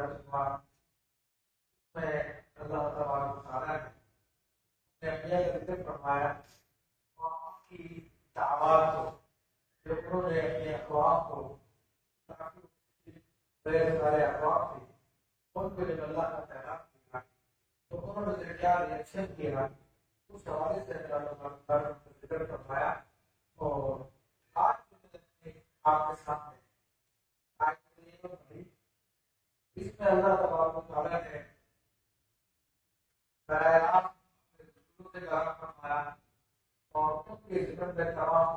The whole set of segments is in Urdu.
اللہ میں اللہ تبارک و تعالیٰ نے انبیاء کا ذکر فرمایا اور ان کی دعوات کو جو انہوں نے اپنے اقوام کو بڑے سارے اقوام تھے ان کو جب اللہ کا پیغام دیا تو انہوں نے کیا ریئیکشن کیا اس حوالے سے اللہ تبارک و تعالیٰ نے ذکر فرمایا. اور آج آپ کے سامنے اس میں اللہ تبارک و تعالیٰ نے فرمایا اور ان کے ذکر میں تمام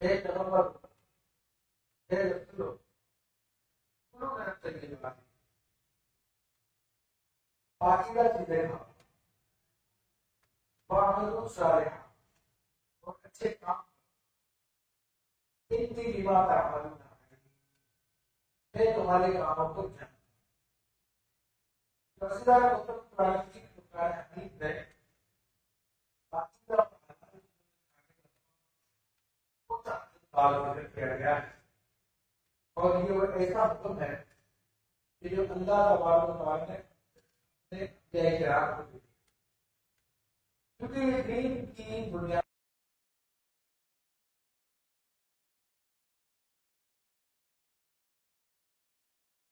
ایک نمبر پاکیزہ چیزیں صالحہ اور اچھے کام ان کی بات میں تمہارے کاموں کو جانتا کیا گیا ہے اور یہ ایسا حکم ہے کہ جو اللہ تبارک و تعالیٰ نے کیونکہ یہ دین کی بنیاد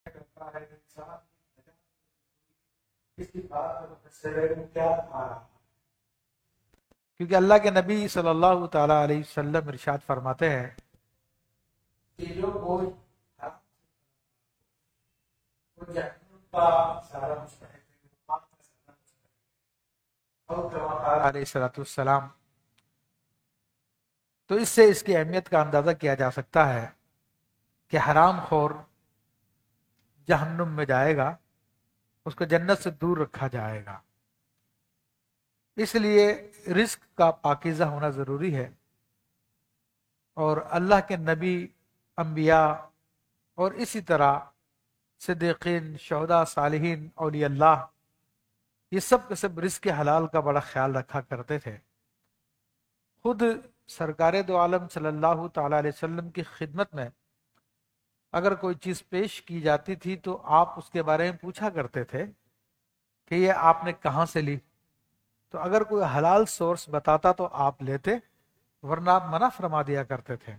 کرتا ہے انسان اس کی بات کیا آ رہا ہے. کیونکہ اللہ کے نبی صلی اللہ تعالیٰ علیہ وسلم ارشاد فرماتے ہیں کہ جو کوئی جہنم کا سارا مستحق علیہ الصلوۃ والسلام. تو اس سے اس کی اہمیت کا اندازہ کیا جا سکتا ہے کہ حرام خور جہنم میں جائے گا، اس کو جنت سے دور رکھا جائے گا. اس لیے رزق کا پاکیزہ ہونا ضروری ہے. اور اللہ کے نبی، انبیاء اور اسی طرح صدیقین، شہداء، صالحین، اولیاء اللہ، یہ سب کے سب رزق حلال کا بڑا خیال رکھا کرتے تھے. خود سرکار دو عالم صلی اللہ تعالیٰ علیہ وسلم کی خدمت میں اگر کوئی چیز پیش کی جاتی تھی تو آپ اس کے بارے میں پوچھا کرتے تھے کہ یہ آپ نے کہاں سے لی. تو اگر کوئی حلال سورس بتاتا تو آپ لیتے، ورنہ آپ منع فرما دیا کرتے تھے.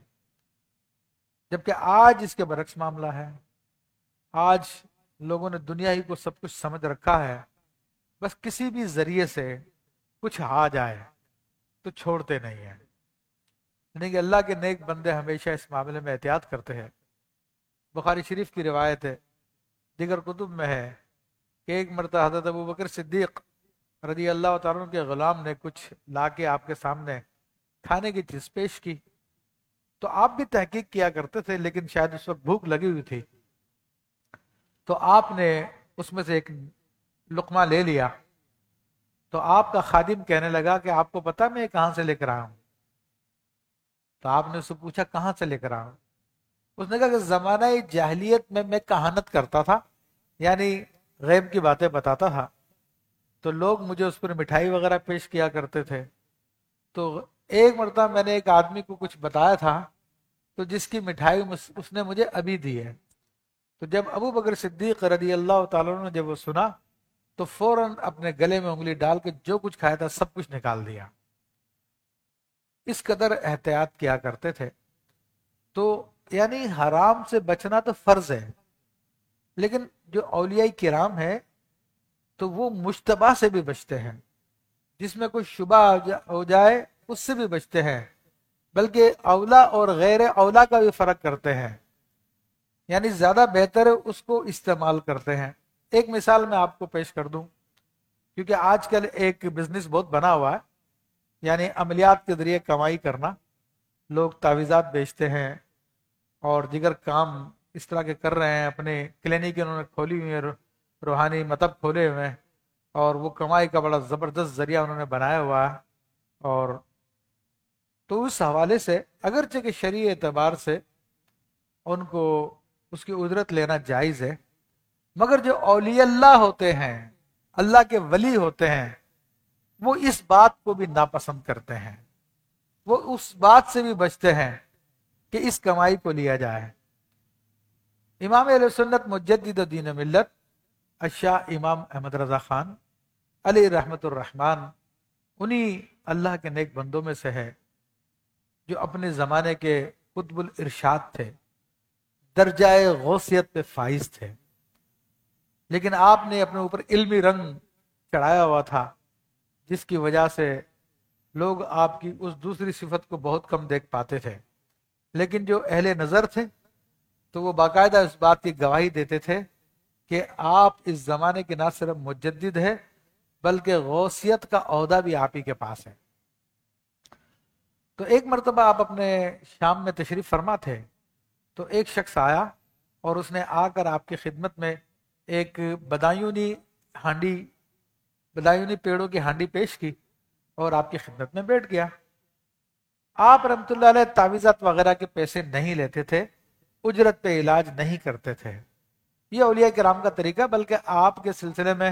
جبکہ آج اس کے برعکس معاملہ ہے. آج لوگوں نے دنیا ہی کو سب کچھ سمجھ رکھا ہے، بس کسی بھی ذریعے سے کچھ آ جائے تو چھوڑتے نہیں ہیں. یعنی کہ اللہ کے نیک بندے ہمیشہ اس معاملے میں احتیاط کرتے ہیں. بخاری شریف کی روایت ہے، دیگر کتب میں ہے کہ ایک مرتبہ حضرت ابو بکر صدیق رضی اللہ تعالیٰ عنہ کے غلام نے کچھ لا کے آپ کے سامنے کھانے کی چیز پیش کی. تو آپ بھی تحقیق کیا کرتے تھے، لیکن شاید اس وقت بھوک لگی ہوئی تھی، تو آپ نے اس میں سے ایک لقمہ لے لیا. تو آپ کا خادم کہنے لگا کہ آپ کو پتا میں کہاں سے لے کر آیا ہوں؟ تو آپ نے اس سے پوچھا کہاں سے لے کر آیا ہوں؟ اس نے کہا کہ زمانہ جاہلیت میں کہانت کرتا تھا، یعنی غیب کی باتیں بتاتا تھا، تو لوگ مجھے اس پر مٹھائی وغیرہ پیش کیا کرتے تھے. تو ایک مرتبہ میں نے ایک آدمی کو کچھ بتایا تھا، تو جس کی مٹھائی اس نے مجھے ابھی دی ہے. تو جب ابو بکر صدیق رضی اللہ تعالیٰ عنہ نے جب وہ سنا تو فوراً اپنے گلے میں انگلی ڈال کے جو کچھ کھایا تھا سب کچھ نکال دیا. اس قدر احتیاط کیا کرتے تھے. تو یعنی حرام سے بچنا تو فرض ہے، لیکن جو اولیاء کرام ہے تو وہ مشتبہ سے بھی بچتے ہیں، جس میں کوئی شبہ ہو جائے اس سے بھی بچتے ہیں، بلکہ اولا اور غیر اولا کا بھی فرق کرتے ہیں، یعنی زیادہ بہتر اس کو استعمال کرتے ہیں. ایک مثال میں آپ کو پیش کر دوں، کیونکہ آج کل ایک بزنس بہت بنا ہوا ہے، یعنی عملیات کے ذریعے کمائی کرنا. لوگ تعویذات بیچتے ہیں اور دیگر کام اس طرح کے کر رہے ہیں. اپنے کلینک انہوں نے کھولی ہوئی ہیں، روحانی مطب کھولے ہوئے ہیں، اور وہ کمائی کا بڑا زبردست ذریعہ انہوں نے بنایا ہوا ہے. اور تو اس حوالے سے اگرچہ کہ شرعی اعتبار سے ان کو اس کی اجرت لینا جائز ہے، مگر جو اولیاء اللہ ہوتے ہیں، اللہ کے ولی ہوتے ہیں، وہ اس بات کو بھی ناپسند کرتے ہیں. وہ اس بات سے بھی بچتے ہیں کہ اس کمائی کو لیا جائے. امام اہل سنت مجدد دین و ملت الشاہ امام احمد رضا خان علیہ رحمت الرحمن انہی اللہ کے نیک بندوں میں سے ہے جو اپنے زمانے کے قطب الارشاد تھے، درجہ غوثیت پہ فائز تھے، لیکن آپ نے اپنے اوپر علمی رنگ چڑھایا ہوا تھا جس کی وجہ سے لوگ آپ کی اس دوسری صفت کو بہت کم دیکھ پاتے تھے، لیکن جو اہل نظر تھے تو وہ باقاعدہ اس بات کی گواہی دیتے تھے کہ آپ اس زمانے کے نہ صرف مجدد ہے بلکہ غوثیت کا عہدہ بھی آپ ہی کے پاس ہے۔ تو ایک مرتبہ آپ اپنے شام میں تشریف فرما تھے تو ایک شخص آیا اور اس نے آ کر آپ کی خدمت میں ایک بدایونی پیڑوں کی ہانڈی پیش کی اور آپ کی خدمت میں بیٹھ گیا۔ آپ رحمت اللہ علیہ تعویذات وغیرہ کے پیسے نہیں لیتے تھے، اجرت پہ علاج نہیں کرتے تھے، یہ اولیاء کرام کا طریقہ، بلکہ آپ کے سلسلے میں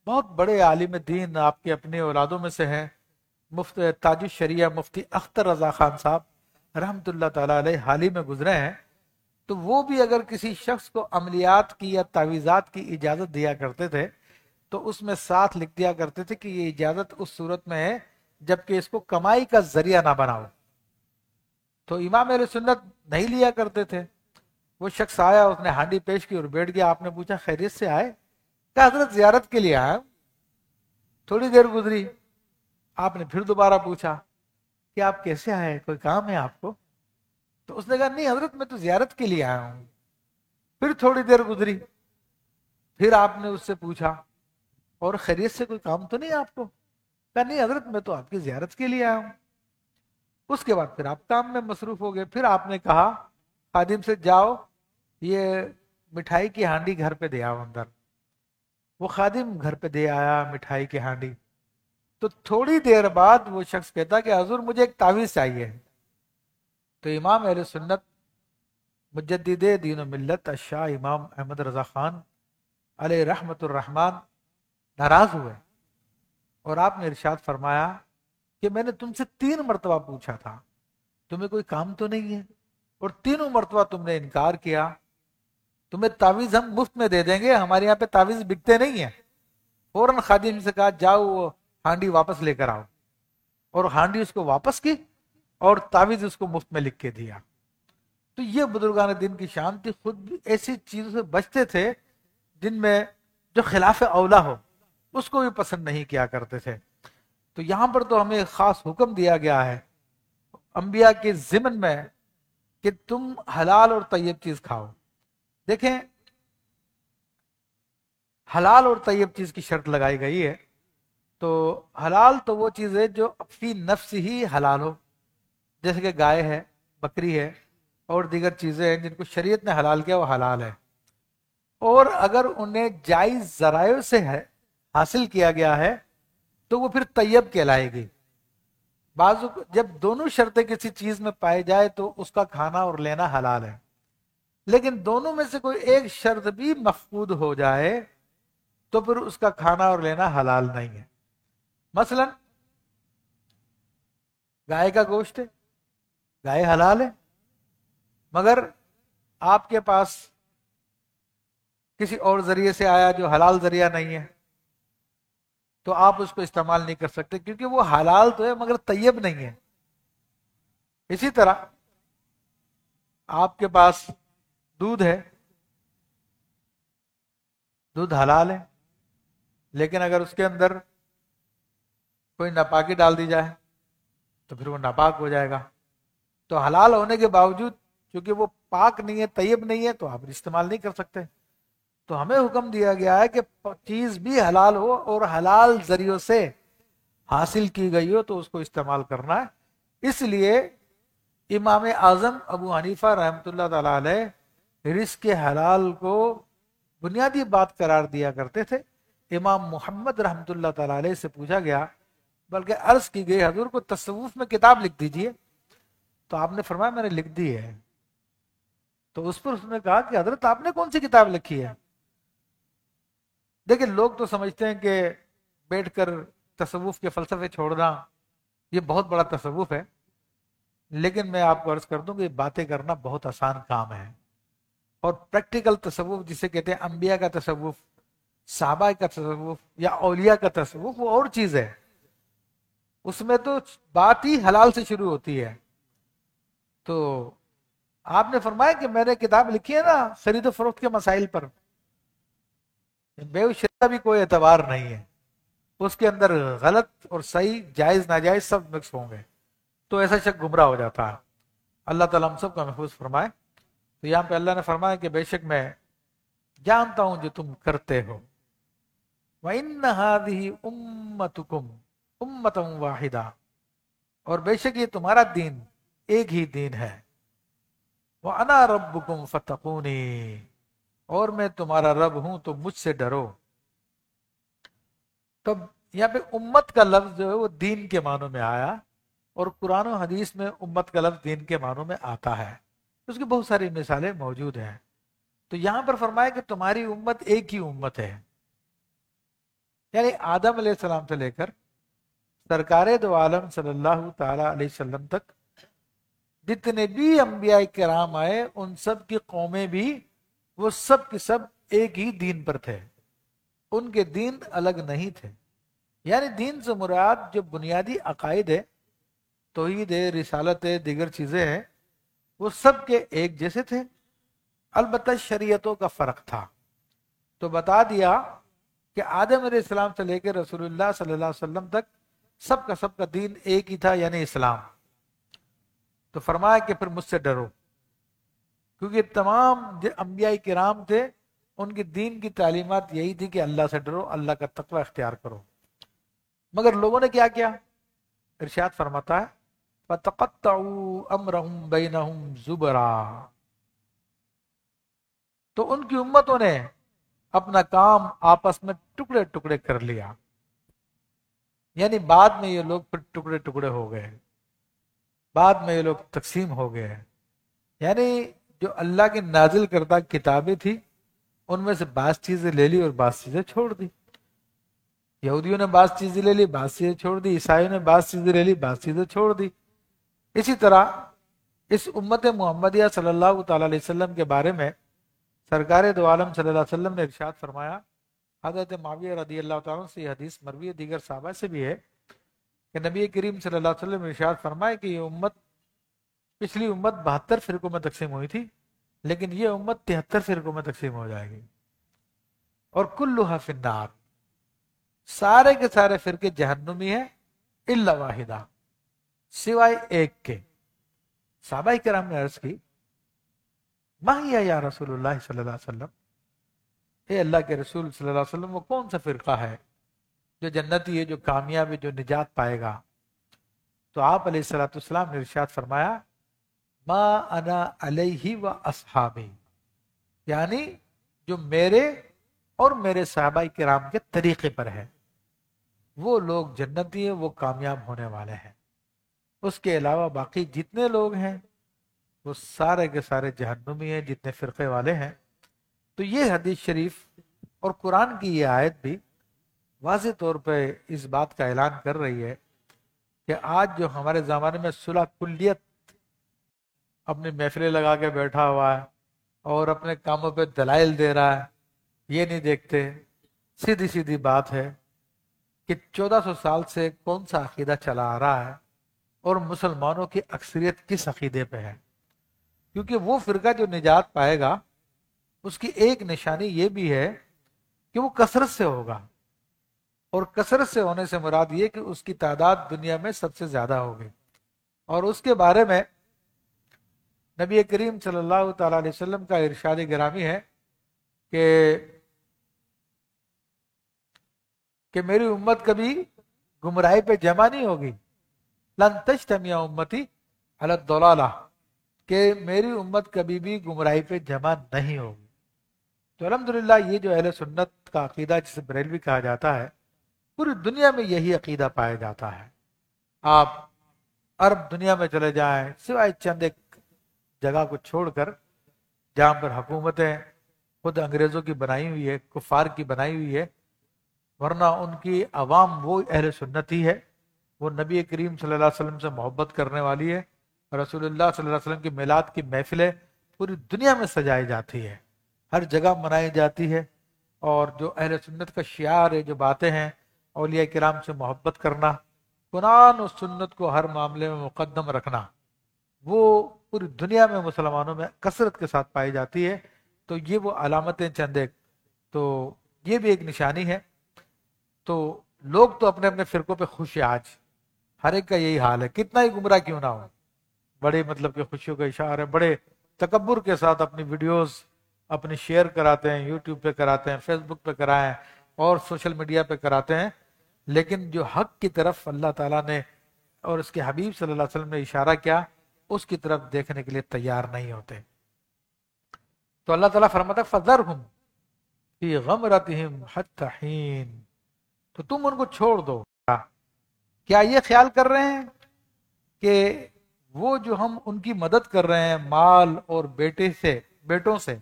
بہت بڑے عالم دین آپ کی اپنی اولادوں میں سے ہیں، مفتی تاج الشریعہ مفتی اختر رضا خان صاحب رحمت اللہ تعالی علیہ حال ہی میں گزرے ہیں، تو وہ بھی اگر کسی شخص کو عملیات کی یا تعویذات کی اجازت دیا کرتے تھے تو اس میں ساتھ لکھ دیا کرتے تھے کہ یہ اجازت اس صورت میں ہے جبکہ اس کو کمائی کا ذریعہ نہ بناؤ۔ تو امام اہل سنت نہیں لیا کرتے تھے۔ وہ شخص آیا، اس نے ہانڈی پیش کی اور بیٹھ گیا۔ آپ نے پوچھا خیریت سے آئے؟ کہ حضرت زیارت کے لیے آیا۔ تھوڑی دیر گزری، آپ نے پھر دوبارہ پوچھا کہ آپ کیسے آئے، کوئی کام ہے آپ کو؟ تو اس نے کہا نہیں حضرت میں تو زیارت کے لیے آیا ہوں۔ پھر تھوڑی دیر گزری، پھر آپ نے اس سے پوچھا اور خیریت سے کوئی کام تو نہیں آپ کو؟ کہا نہیں حضرت میں تو آپ کی زیارت کے لیے آیا ہوں۔ اس کے بعد پھر آپ کام میں مصروف ہو گئے۔ پھر آپ نے کہا خادم سے جاؤ یہ مٹھائی کی ہانڈی گھر پہ دے آؤ اندر۔ وہ خادم گھر پہ دے آیا مٹھائی کی ہانڈی۔ تو تھوڑی دیر بعد وہ شخص کہتا کہ حضور مجھے ایک تعویذ چاہیے۔ تو امام اہل سنت مجدد دین و ملت الشاہ امام احمد رضا خان علیہ رحمت الرحمن ناراض ہوئے اور آپ نے ارشاد فرمایا کہ میں نے تم سے 3 مرتبہ پوچھا تھا تمہیں کوئی کام تو نہیں ہے، اور تینوں مرتبہ تم نے انکار کیا۔ تمہیں تعویذ ہم مفت میں دے دیں گے، ہمارے یہاں پہ تعویذ بکتے نہیں ہیں۔ فوراً خادم سے کہا جاؤ وہ ہانڈی واپس لے کر آؤ، اور ہانڈی اس کو واپس کی اور تعویذ اس کو مفت میں لکھ کے دیا۔ تو یہ بزرگان دین کی شان تھی، خود بھی ایسی چیزوں سے بچتے تھے جن میں جو خلاف اولا ہو اس کو بھی پسند نہیں کیا کرتے تھے۔ تو یہاں پر تو ہمیں خاص حکم دیا گیا ہے انبیاء کے ضمن میں کہ تم حلال اور طیب چیز کھاؤ۔ دیکھیں حلال اور طیب چیز کی شرط لگائی گئی ہے، تو حلال تو وہ چیز ہے جو فی نفس ہی حلال ہو، جیسے کہ گائے ہے، بکری ہے اور دیگر چیزیں ہیں جن کو شریعت نے حلال کیا وہ حلال ہے، اور اگر انہیں جائز ذرائع سے ہے حاصل کیا گیا ہے تو وہ پھر طیب کہلائے گی۔ بعض جب دونوں شرطیں کسی چیز میں پائے جائے تو اس کا کھانا اور لینا حلال ہے، لیکن دونوں میں سے کوئی ایک شرط بھی مفقود ہو جائے تو پھر اس کا کھانا اور لینا حلال نہیں ہے۔ مثلا گائے کا گوشت ہے، گائے حلال ہے، مگر آپ کے پاس کسی اور ذریعے سے آیا جو حلال ذریعہ نہیں ہے تو آپ اس کو استعمال نہیں کر سکتے، کیونکہ وہ حلال تو ہے مگر طیب نہیں ہے۔ اسی طرح آپ کے پاس دودھ ہے، دودھ حلال ہے، لیکن اگر اس کے اندر کوئی ناپاکی ڈال دی جائے تو پھر وہ ناپاک ہو جائے گا۔ تو حلال ہونے کے باوجود چونکہ وہ پاک نہیں ہے، طیب نہیں ہے، تو آپ استعمال نہیں کر سکتے۔ تو ہمیں حکم دیا گیا ہے کہ چیز بھی حلال ہو اور حلال ذریعوں سے حاصل کی گئی ہو تو اس کو استعمال کرنا ہے۔ اس لیے امام اعظم ابو حنیفہ رحمۃ اللہ تعالی علیہ رزق حلال کو بنیادی بات قرار دیا کرتے تھے۔ امام محمد رحمۃ اللہ تعالی علیہ سے پوچھا گیا، بلکہ عرض کی گئی حضور کو تصوف میں کتاب لکھ دیجئے، تو آپ نے فرمایا میں نے لکھ دی ہے۔ تو اس پر اس نے کہا کہ حضرت آپ نے کون سی کتاب لکھی ہے؟ دیکھیں لوگ تو سمجھتے ہیں کہ بیٹھ کر تصوف کے فلسفے چھوڑنا یہ بہت بڑا تصوف ہے، لیکن میں آپ کو عرض کر دوں کہ باتیں کرنا بہت آسان کام ہے۔ اور پریکٹیکل تصوف جسے کہتے ہیں انبیاء کا تصوف، صحابہ کا تصوف یا اولیاء کا تصوف، وہ اور چیز ہے. اس میں تو بات ہی حلال سے شروع ہوتی ہے. تو آپ نے فرمایا کہ میں نے کتاب لکھی ہے نا خرید و فروخت کے مسائل پر، بے شرع بھی کوئی اعتبار نہیں ہے، اس کے اندر غلط اور صحیح، جائز ناجائز سب مکس ہوں گے، تو ایسا شخص گمراہ ہو جاتا ہے. اللہ تعالیٰ ہم سب کا محفوظ فرمائے. تو یہاں پہ اللہ نے فرمایا کہ بے شک میں جانتا ہوں جو تم کرتے ہو. وَإِنَّ هَذِهِ أُمَّتُكُمْ أُمَّةً وَاحِدَةً، اور بے شک یہ تمہارا دین ایک ہی دین ہے. وَأَنَا رَبُّكُمْ فَاتَّقُونِي، اور میں تمہارا رب ہوں تو مجھ سے ڈرو. تب یہاں پہ امت کا لفظ جو ہے وہ دین کے معنوں میں آیا، اور قرآن و حدیث میں امت کا لفظ دین کے معنوں میں آتا ہے. اس کی بہت ساری مثالیں موجود ہیں. تو یہاں پر فرمایا کہ تمہاری امت ایک ہی امت ہے، یعنی آدم علیہ السلام سے لے کر سرکار دو عالم صلی اللہ تعالی علیہ وسلم تک جتنے بھی انبیاء کرام آئے، ان سب کی قومیں بھی وہ سب کے سب ایک ہی دین پر تھے، ان کے دین الگ نہیں تھے. یعنی دین سے مراد جو بنیادی عقائد ہے، توحید ہے، رسالت ہے، دیگر چیزیں ہیں، وہ سب کے ایک جیسے تھے. البتہ شریعتوں کا فرق تھا. تو بتا دیا کہ آدم علیہ السلام سے لے کے رسول اللہ صلی اللہ علیہ وسلم تک سب کا دین ایک ہی تھا، یعنی اسلام. تو فرمایا کہ پھر مجھ سے ڈرو، کیونکہ تمام جو انبیاء کرام تھے ان کی دین کی تعلیمات یہی تھی کہ اللہ سے ڈرو، اللہ کا تقوی اختیار کرو. مگر لوگوں نے کیا کیا؟ ارشاد فرماتا ہے فَتَقَطَّعُوا أَمْرَهُمْ بَيْنَهُمْ زُبُرًا، تو ان کی امتوں نے اپنا کام آپس میں ٹکڑے ٹکڑے کر لیا. یعنی بعد میں یہ لوگ پھر ٹکڑے ٹکڑے ہو گئے، بعد میں یہ لوگ تقسیم ہو گئے. یعنی جو اللہ کی نازل کردہ کتابیں تھی ان میں سے بعض چیزیں لے لی اور بعض چیزیں چھوڑ دی. یہودیوں نے بعض چیزیں لے لی، بعض چیزیں چھوڑ دی. عیسائیوں نے بعض چیزیں لے لی، بعض چیزیں چھوڑ دی. اسی طرح اس امت محمدیہ صلی اللہ تعالی علیہ وسلم کے بارے میں سرکار دو عالم صلی اللہ علیہ وسلم نے ارشاد فرمایا، حضرت معاویہ رضی اللہ تعالیٰ سے یہ حدیث مروی ہے، دیگر صحابہ سے بھی ہے، کہ نبی کریم صلی اللہ علیہ وسلم نے ارشاد فرمایا کہ یہ امت، پچھلی امت 72 فرقوں میں تقسیم ہوئی تھی، لیکن یہ امت 73 فرقوں میں تقسیم ہو جائے گی. اور کلھا فی النار، سارے کے سارے فرقے جہنمی ہیں، الا واحدہ، سوائے ایک کے. صحابہ کرام نے عرض کی ما ہی یا رسول اللہ صلی اللہ علیہ وسلم، اے اللہ کے رسول صلی اللہ علیہ وسلم، وہ کون سا فرقہ ہے جو جنتی ہے، جو کامیاب ہے، جو نجات پائے گا؟ تو آپ علیہ الصلوۃ والسلام نے ارشاد فرمایا ما انا علیہ و اصحابی، یعنی جو میرے اور میرے صحابہ کرام کے طریقے پر ہے، وہ لوگ جنتی ہیں، وہ کامیاب ہونے والے ہیں. اس کے علاوہ باقی جتنے لوگ ہیں وہ سارے کے سارے جہنمی ہیں، جتنے فرقے والے ہیں. تو یہ حدیث شریف اور قرآن کی یہ آیت بھی واضح طور پہ اس بات کا اعلان کر رہی ہے کہ آج جو ہمارے زمانے میں صلح کلیت اپنی محفلیں لگا کے بیٹھا ہوا ہے اور اپنے کاموں پہ دلائل دے رہا ہے، یہ نہیں دیکھتے. سیدھی سیدھی بات ہے کہ 1400 سال سے کون سا عقیدہ چلا آ رہا ہے اور مسلمانوں کی اکثریت کس عقیدے پہ ہے. کیونکہ وہ فرقہ جو نجات پائے گا اس کی ایک نشانی یہ بھی ہے کہ وہ کثرت سے ہوگا، اور کثرت سے ہونے سے مراد یہ کہ اس کی تعداد دنیا میں سب سے زیادہ ہوگی. اور اس کے بارے میں نبی کریم صلی اللہ تعالی علیہ وسلم کا ارشاد گرامی ہے کہ میری امت کبھی گمراہی پہ جمع نہیں ہوگی. لن تجتمع امتی علی الضلالہ، کہ میری امت کبھی بھی گمراہی پہ جمع نہیں ہوگی. تو الحمدللہ یہ جو اہل سنت کا عقیدہ جسے بریلوی کہا جاتا ہے، پوری دنیا میں یہی عقیدہ پایا جاتا ہے. آپ عرب دنیا میں چلے جائیں، سوائے چند ایک جگہ کو چھوڑ کر جہاں پر حکومتیں خود انگریزوں کی بنائی ہوئی ہے، کفار کی بنائی ہوئی ہے، ورنہ ان کی عوام وہ اہل سنت ہی ہے. وہ نبی کریم صلی اللہ علیہ وسلم سے محبت کرنے والی ہے. رسول اللہ صلی اللہ علیہ وسلم کی میلاد کی محفلیں پوری دنیا میں سجائی جاتی ہے، ہر جگہ منائی جاتی ہے، اور جو اہل سنت کا شعار ہے، جو باتیں ہیں اولیاء کرام سے محبت کرنا، قرآن و سنت کو ہر معاملے میں مقدم رکھنا، وہ پوری دنیا میں مسلمانوں میں کثرت کے ساتھ پائی جاتی ہے۔ تو یہ وہ علامتیں چند ایک، تو یہ بھی ایک نشانی ہے۔ تو لوگ تو اپنے اپنے فرقوں پہ خوش ہیں آج، ہر ایک کا یہی حال ہے، کتنا ہی گمراہ کیوں نہ ہو، بڑے مطلب کہ خوشیوں کا اشارہ ہے، بڑے تکبر کے ساتھ اپنی ویڈیوز اپنی شیئر کراتے ہیں، یوٹیوب پہ کراتے ہیں، فیس بک پہ کرائیں اور سوشل میڈیا پہ کراتے ہیں، لیکن جو حق کی طرف اللہ تعالیٰ نے اور اس کے حبیب صلی اللہ علیہ وسلم نے اشارہ کیا، اس کی طرف دیکھنے کے لیے تیار نہیں ہوتے۔ تو اللہ تعالیٰ فرماتا ہے فَذَرْهُمْ فِي غَمْرَتِهِمْ حَتَّى حِينٍ، تو تم ان کو چھوڑ دو۔ کیا یہ خیال کر رہے ہیں کہ وہ جو ہم ان کی مدد کر رہے ہیں مال اور بیٹوں سے،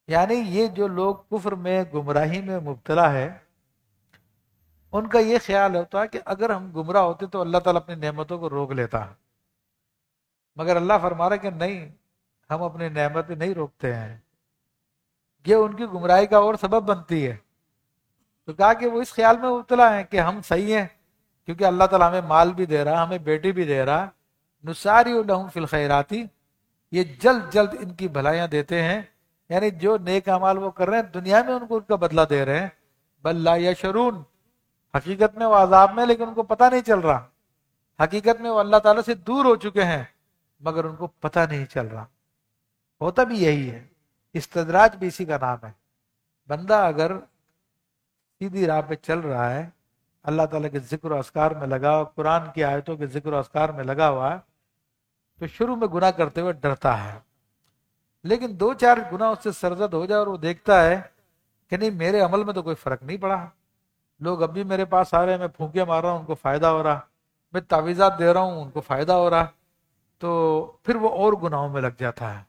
یعنی یہ جو لوگ کفر میں گمراہی میں مبتلا ہے، ان کا یہ خیال ہوتا ہے کہ اگر ہم گمراہ ہوتے تو اللہ تعالیٰ اپنی نعمتوں کو روک لیتا، مگر اللہ فرما رہا ہے کہ نہیں، ہم اپنی نعمتیں نہیں روکتے ہیں، یہ ان کی گمراہی کا اور سبب بنتی ہے۔ تو کہا کہ وہ اس خیال میں مبتلا ہیں کہ ہم صحیح ہیں، کیونکہ اللہ تعالیٰ ہمیں مال بھی دے رہا، ہمیں بیٹی بھی دے رہا، نسارع لہم فی الخیرات، یہ جلد جلد ان کی بھلائیاں دیتے ہیں، یعنی جو نیک اعمال وہ کر رہے ہیں دنیا میں ان کو ان کا بدلہ دے رہے ہیں، بل لا یشعرون، حقیقت میں وہ عذاب میں، لیکن ان کو پتہ نہیں چل رہا، حقیقت میں وہ اللہ تعالیٰ سے دور ہو چکے ہیں مگر ان کو پتہ نہیں چل رہا۔ ہوتا بھی یہی ہے، استدراج بھی اسی کا نام ہے۔ بندہ اگر سیدھی راہ پہ چل رہا ہے، اللہ تعالیٰ کے ذکر و اذکار میں لگا، قرآن کی آیتوں کے ذکر و اذکار میں لگا ہوا ہے، تو شروع میں گناہ کرتے ہوئے ڈرتا ہے، لیکن دو چار گناہ اس سے سرزد ہو جائے اور وہ دیکھتا ہے کہ نہیں، میرے عمل میں تو کوئی فرق نہیں پڑا، لوگ اب بھی میرے پاس آ رہے ہیں، میں پھونکے مار رہا ہوں ان کو فائدہ ہو رہا، میں تعویذات دے رہا ہوں ان کو فائدہ ہو رہا، تو پھر وہ اور گناہوں میں لگ جاتا ہے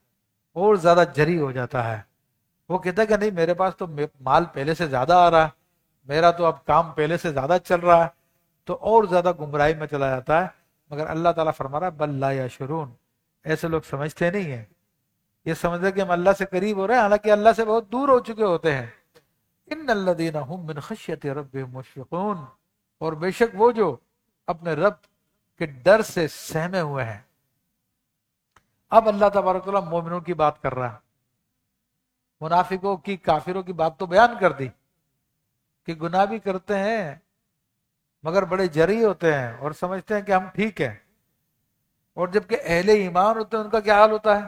اور زیادہ جری ہو جاتا ہے۔ وہ کہتا ہے کہ نہیں، میرے پاس تو مال پہلے سے زیادہ آ رہا ہے، میرا تو اب کام پہلے سے زیادہ چل رہا ہے، تو اور زیادہ گمراہی میں چلا جاتا ہے۔ مگر اللہ تعالیٰ فرما رہا ہے بل لا یشعرون، ایسے لوگ سمجھتے نہیں ہیں، یہ سمجھتے کہ ہم اللہ سے قریب ہو رہے ہیں، حالانکہ اللہ سے بہت دور ہو چکے ہوتے ہیں۔ ان الذین هم من خشیت ربهم مشفقون، اور بے شک وہ جو اپنے رب کے ڈر سے سہمے ہوئے ہیں۔ اب اللہ تبارک و تعالیٰ مومنوں کی بات کر رہا ہے، منافقوں کی، کافروں کی بات تو بیان کر دی کہ گناہ بھی کرتے ہیں مگر بڑے جری ہوتے ہیں اور سمجھتے ہیں کہ ہم ٹھیک ہیں، اور جبکہ اہل ایمان ہوتے ہیں ان کا کیا حال ہوتا ہے؟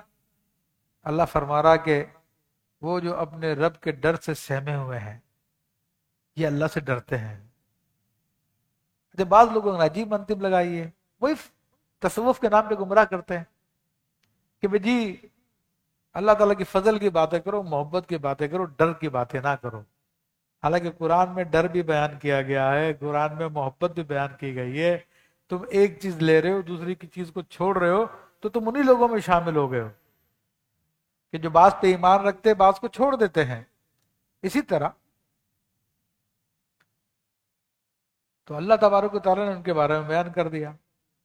اللہ فرما رہا کہ وہ جو اپنے رب کے ڈر سے سہمے ہوئے ہیں، یہ اللہ سے ڈرتے ہیں۔ جب بعض لوگوں نے عجیب منطق لگائی ہے، وہی تصوف کے نام پہ گمراہ کرتے ہیں کہ بھئی جی اللہ تعالیٰ کی فضل کی باتیں کرو، محبت کی باتیں کرو، ڈر کی باتیں نہ کرو۔ حالانکہ قرآن میں ڈر بھی بیان کیا گیا ہے، قرآن میں محبت بھی بیان کی گئی ہے۔ تم ایک چیز لے رہے ہو، دوسری کی چیز کو چھوڑ رہے ہو، تو تم انہی لوگوں میں شامل ہو گئے ہو کہ جو بعض پہ ایمان رکھتے بعض کو چھوڑ دیتے ہیں۔ اسی طرح تو اللہ تبارک و تعالیٰ نے ان کے بارے میں بیان کر دیا۔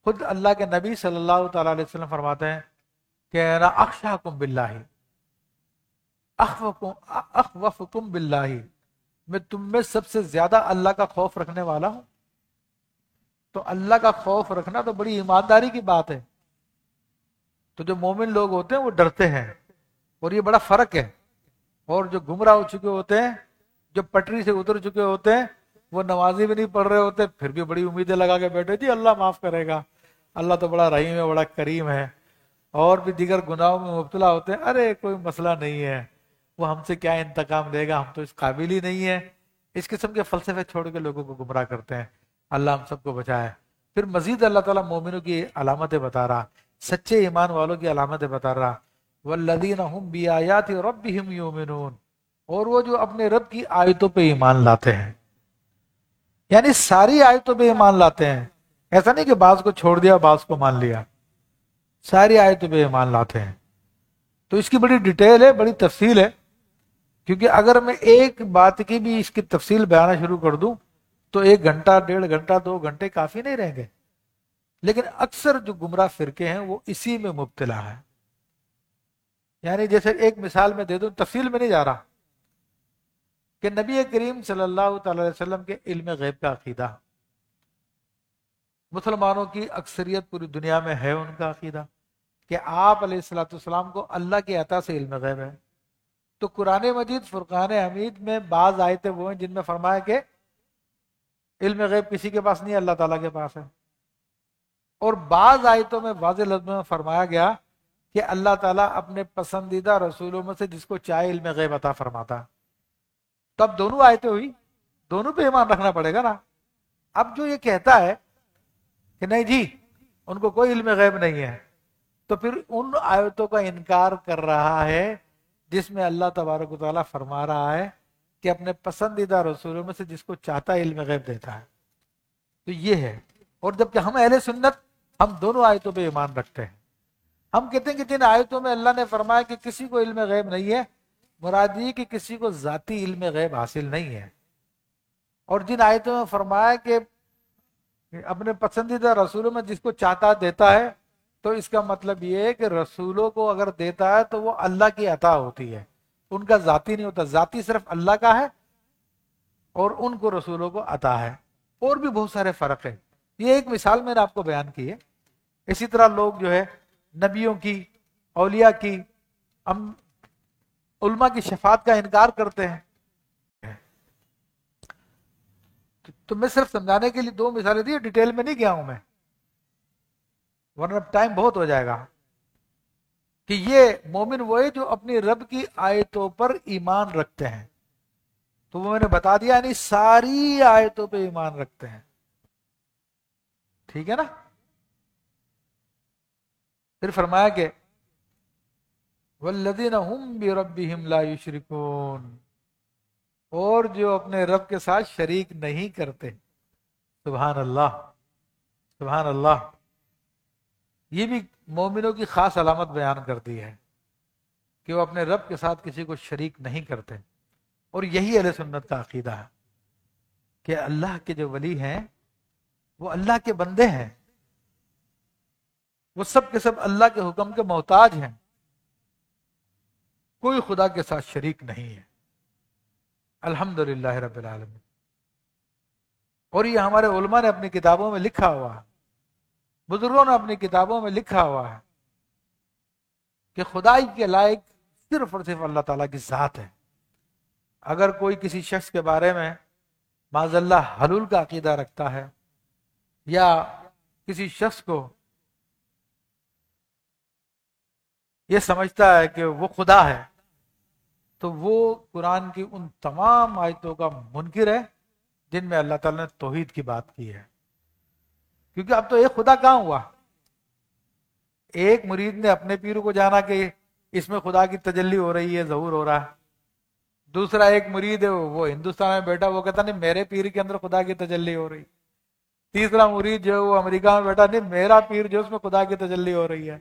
خود اللہ کے نبی صلی اللہ تعالیٰ علیہ وسلم فرماتے ہیں کہ انا اخشاکم باللہ، اخوفکم باللہ، میں تم میں سب سے زیادہ اللہ کا خوف رکھنے والا ہوں۔ تو اللہ کا خوف رکھنا تو بڑی ایمانداری کی بات ہے۔ تو جو مومن لوگ ہوتے ہیں وہ ڈرتے ہیں، اور یہ بڑا فرق ہے۔ اور جو گمراہ ہو چکے ہوتے ہیں، جو پٹری سے اتر چکے ہوتے ہیں، وہ نمازی بھی نہیں پڑھ رہے ہوتے، پھر بھی بڑی امیدیں لگا کے بیٹھے، جی اللہ معاف کرے گا، اللہ تو بڑا رحیم ہے، بڑا کریم ہے، اور بھی دیگر گناہوں میں مبتلا ہوتے ہیں، ارے کوئی مسئلہ نہیں ہے، وہ ہم سے کیا انتقام لے گا، ہم تو اس قابل ہی نہیں ہے۔ اس قسم کے فلسفے چھوڑ کے لوگوں کو گمراہ کرتے ہیں۔ اللہ ہم سب کو بچائے۔ پھر مزید اللہ تعالیٰ مومنوں کی علامتیں بتا رہا، سچے ایمان والوں کی علامتیں بتا رہا، والذین هم بآیات ربهم یؤمنون، اور وہ جو اپنے رب کی آیتوں پہ ایمان لاتے ہیں، یعنی ساری آیتوں پہ ایمان لاتے ہیں، ایسا نہیں کہ بعض کو چھوڑ دیا بعض کو مان لیا، ساری آیتوں پہ ایمان لاتے ہیں۔ تو اس کی بڑی ڈیٹیل ہے، بڑی تفصیل ہے، کیونکہ اگر میں ایک بات کی بھی اس کی تفصیل بیانہ شروع کر دوں تو 1 گھنٹہ، 1.5 گھنٹہ، 2 گھنٹے کافی نہیں رہیں گے۔ لیکن اکثر جو گمراہ فرقے ہیں وہ اسی میں مبتلا ہے۔ یعنی جیسے ایک مثال میں دے دوں، تفصیل میں نہیں جا رہا، کہ نبی کریم صلی اللہ تعالی علیہ وسلم کے علم غیب کا عقیدہ مسلمانوں کی اکثریت پوری دنیا میں ہے، ان کا عقیدہ کہ آپ علیہ الصلوۃ والسلام کو اللہ کی عطا سے علم غیب ہے۔ تو قرآن مجید فرقان حمید میں بعض آیتیں وہ ہیں جن میں فرمایا کہ علم غیب کسی کے پاس نہیں، اللہ تعالیٰ کے پاس ہے، اور بعض آیتوں میں واضح لفظوں میں فرمایا گیا کہ اللہ تعالیٰ اپنے پسندیدہ رسولوں میں سے جس کو چاہے علم غیب عطا فرماتا۔ تو اب دونوں آیتیں ہوئی، دونوں پہ ایمان رکھنا پڑے گا نا۔ اب جو یہ کہتا ہے کہ نہیں جی ان کو کوئی علم غیب نہیں ہے، تو پھر ان آیتوں کا انکار کر رہا ہے جس میں اللہ تبارک و تعالیٰ فرما رہا ہے کہ اپنے پسندیدہ رسولوں میں سے جس کو چاہتا ہے علم غیب دیتا ہے۔ تو یہ ہے، اور جبکہ ہم اہل سنت ہم دونوں آیتوں پہ ایمان رکھتے ہیں۔ ہم کہتے ہیں کہ جن آیتوں میں اللہ نے فرمایا کہ کسی کو علم غیب نہیں ہے، مراد یہ کہ کسی کو ذاتی علم غیب حاصل نہیں ہے، اور جن آیتوں میں فرمایا کہ اپنے پسندیدہ رسولوں میں جس کو چاہتا دیتا ہے، تو اس کا مطلب یہ ہے کہ رسولوں کو اگر دیتا ہے تو وہ اللہ کی عطا ہوتی ہے، ان کا ذاتی نہیں ہوتا، ذاتی صرف اللہ کا ہے اور ان کو رسولوں کو عطا ہے۔ اور بھی بہت سارے فرق ہیں، یہ ایک مثال میں نے آپ کو بیان کی ہے۔ اسی طرح لوگ جو ہے نبیوں کی، اولیاء کی، علماء کی شفاعت کا انکار کرتے ہیں۔ تو میں صرف سمجھانے کے لیے دو مثالیں دی، ڈیٹیل میں نہیں گیا ہوں میں، ورنہ ٹائم بہت ہو جائے گا۔ کہ یہ مومن وہ ہے جو اپنی رب کی آیتوں پر ایمان رکھتے ہیں، تو وہ میں نے بتا دیا، یعنی ساری آیتوں پہ ایمان رکھتے ہیں، ٹھیک ہے نا۔ پھر فرمایا کہ والذین هم بربهم لا یشرکون، اور جو اپنے رب کے ساتھ شریک نہیں کرتے۔ سبحان اللہ، سبحان اللہ، یہ بھی مومنوں کی خاص علامت بیان کر دی ہے کہ وہ اپنے رب کے ساتھ کسی کو شریک نہیں کرتے۔ اور یہی اہل سنت کا عقیدہ ہے کہ اللہ کے جو ولی ہیں وہ اللہ کے بندے ہیں، وہ سب کے سب اللہ کے حکم کے محتاج ہیں، کوئی خدا کے ساتھ شریک نہیں ہے۔ الحمدللہ رب العالمین۔ اور یہ ہمارے علماء نے اپنی کتابوں میں لکھا ہوا ہے، بزرگوں نے اپنی کتابوں میں لکھا ہوا ہے کہ خدائی کے لائق صرف اور صرف اللہ تعالیٰ کی ذات ہے۔ اگر کوئی کسی شخص کے بارے میں معاذ اللہ حلول کا عقیدہ رکھتا ہے، یا کسی شخص کو یہ سمجھتا ہے کہ وہ خدا ہے، تو وہ قرآن کی ان تمام آیتوں کا منکر ہے جن میں اللہ تعالیٰ نے توحید کی بات کی ہے۔ کیونکہ اب تو ایک خدا کہاں ہوا؟ ایک مرید نے اپنے پیر کو جانا کہ اس میں خدا کی تجلی ہو رہی ہے، ظہور ہو رہا ہے، دوسرا ایک مرید ہے وہ ہندوستان میں بیٹھا، وہ کہتا نہیں میرے پیر کے اندر خدا کی تجلی ہو رہی، تیسرا مرید جو ہے وہ امریکہ میں بیٹھا، نہیں میرا پیر جو اس میں خدا کی تجلی ہو رہی ہے۔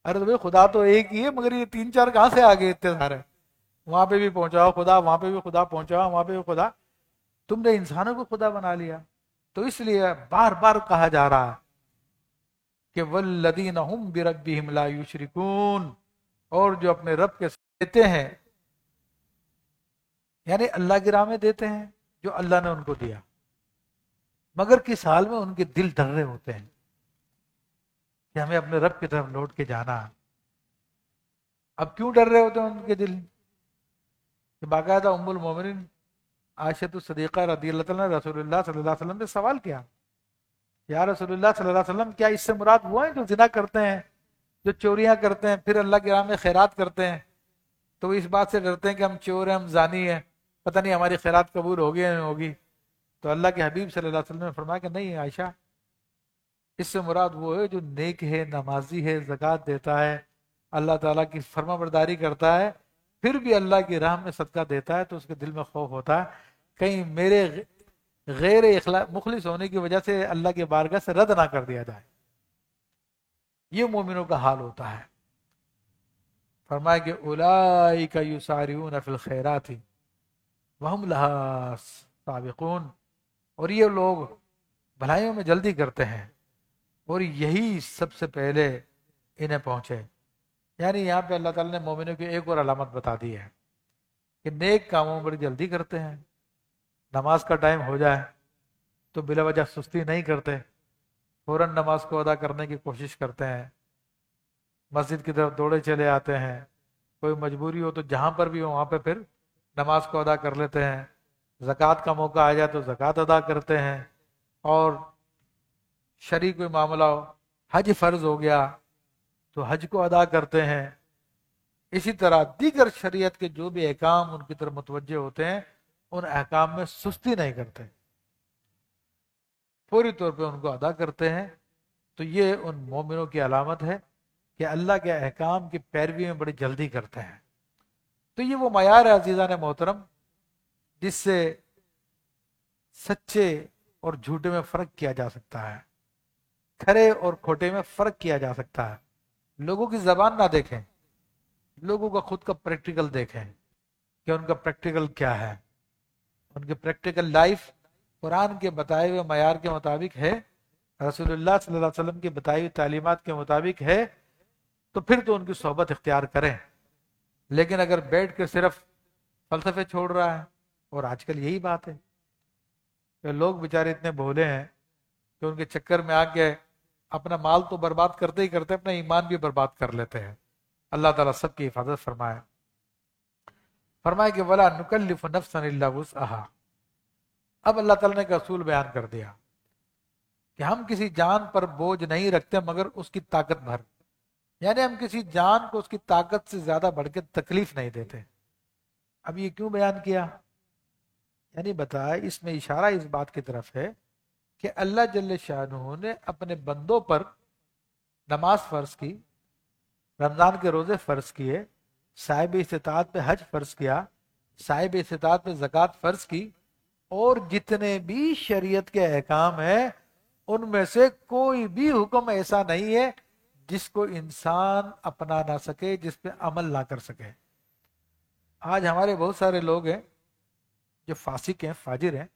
ارے تو بھائی خدا تو ایک ہی ہے، مگر یہ تین چار کہاں سے آگے اتنے سارے؟ وہاں پہ بھی پہنچاؤ خدا، وہاں پہ بھی خدا پہنچاؤ، وہاں پہ بھی خدا، تم نے انسانوں کو خدا بنا لیا۔ تو اس لیے بار بار کہا جا رہا ہے کہ والذین هم بربهم لا یشرکون، اور جو اپنے رب کے ساتھ دیتے ہیں، یعنی اللہ کی راہ میں دیتے ہیں جو اللہ نے ان کو دیا، مگر کس حال میں؟ ان کے دل ڈر رہے ہوتے ہیں کہ ہمیں اپنے رب کی طرف لوٹ کے جانا۔ اب کیوں ڈر رہے ہوتے ہیں ان کے دل؟ کہ باقاعدہ ام المومنین عائشہ الصدیقہ رضی اللہ تعالیٰ نے رسول اللہ صلی اللہ علیہ وسلم سے سوال کیا، یا رسول اللہ صلی اللہ علیہ وسلم کیا اس سے مراد وہ ہیں جو زنا کرتے ہیں، جو چوریاں کرتے ہیں، پھر اللہ کی راہ میں خیرات کرتے ہیں؟ تو وہ اس بات سے ڈرتے ہیں کہ ہم چور ہیں، ہم زانی ہیں، پتہ نہیں ہماری خیرات قبول ہوگی یا نہیں ہوگی۔ تو اللہ کے حبیب صلی اللہ علیہ وسلم نے فرمایا کہ نہیں عائشہ، اس سے مراد وہ ہے جو نیک ہے، نمازی ہے، زکوٰۃ دیتا ہے، اللہ تعالیٰ کی فرما برداری کرتا ہے، پھر بھی اللہ کی راہ میں صدقہ دیتا ہے، تو اس کے دل میں خوف ہوتا ہے کہیں میرے غیر مخلص ہونے کی وجہ سے اللہ کے بارگاہ سے رد نہ کر دیا جائے۔ یہ مومنوں کا حال ہوتا ہے۔ فرمایا کہ اولئک یسارعون فی الخیرات وہم لہا سابقون، اور یہ لوگ بھلائیوں میں جلدی کرتے ہیں اور یہی سب سے پہلے انہیں پہنچے، یعنی یہاں پہ اللہ تعالیٰ نے مومنوں کی ایک اور علامت بتا دی ہے کہ نیک کاموں میں بڑی جلدی کرتے ہیں، نماز کا ٹائم ہو جائے تو بلا وجہ سستی نہیں کرتے، فوراً نماز کو ادا کرنے کی کوشش کرتے ہیں، مسجد کی طرف دوڑے چلے آتے ہیں، کوئی مجبوری ہو تو جہاں پر بھی ہو وہاں پہ پھر نماز کو ادا کر لیتے ہیں، زکوٰۃ کا موقع آ جائے تو زکوٰۃ ادا کرتے ہیں، اور شرعی کوئی معاملہ ہو، حج فرض ہو گیا تو حج کو ادا کرتے ہیں۔ اسی طرح دیگر شریعت کے جو بھی احکام ان کی طرف متوجہ ہوتے ہیں ان احکام میں سستی نہیں کرتے، فوری طور پہ ان کو ادا کرتے ہیں۔ تو یہ ان مومنوں کی علامت ہے کہ اللہ کے احکام کی پیروی میں بڑی جلدی کرتے ہیں۔ تو یہ وہ معیار ہے عزیزان محترم جس سے سچے اور جھوٹے میں فرق کیا جا سکتا ہے، کھرے اور کھوٹے میں فرق کیا جا سکتا ہے۔ لوگوں کی زبان نہ دیکھیں، لوگوں کا خود کا پریکٹیکل دیکھیں کہ ان کا پریکٹیکل کیا ہے، ان کی پریکٹیکل لائف قرآن کے بتائے ہوئے معیار کے مطابق ہے، رسول اللہ صلی اللہ علیہ وسلم کی بتائی ہوئی تعلیمات کے مطابق ہے، تو پھر تو ان کی صحبت اختیار کریں۔ لیکن اگر بیٹھ کے صرف فلسفے چھوڑ رہا ہے، اور آج کل یہی بات ہے کہ لوگ بیچارے اتنے بھولے ہیں کہ ان کے چکر میں آ کے اپنا مال تو برباد کرتے ہی کرتے اپنا ایمان بھی برباد کر لیتے ہیں۔ اللہ تعالیٰ سب کی حفاظت فرمائے۔ فرمائے کہ وَلَا نُكَلِّفُ نَفْسًا إِلَّا وُسْعَهَا۔ اب اللہ تعالیٰ نے ایک اصول بیان کر دیا کہ ہم کسی جان پر بوجھ نہیں رکھتے مگر اس کی طاقت بھر، یعنی ہم کسی جان کو اس کی طاقت سے زیادہ بڑھ کے تکلیف نہیں دیتے۔ اب یہ کیوں بیان کیا؟ یعنی بتائے اس میں اشارہ اس بات کی طرف ہے کہ اللہ جل شانہ نے اپنے بندوں پر نماز فرض کی، رمضان کے روزے فرض کیے، صاحب استطاعت پہ حج فرض کیا، صاحب استطاعت پہ زکوٰۃ فرض کی، اور جتنے بھی شریعت کے احکام ہیں ان میں سے کوئی بھی حکم ایسا نہیں ہے جس کو انسان اپنا نہ سکے، جس پہ عمل نہ کر سکے۔ آج ہمارے بہت سارے لوگ ہیں جو فاسق ہیں، فاجر ہیں،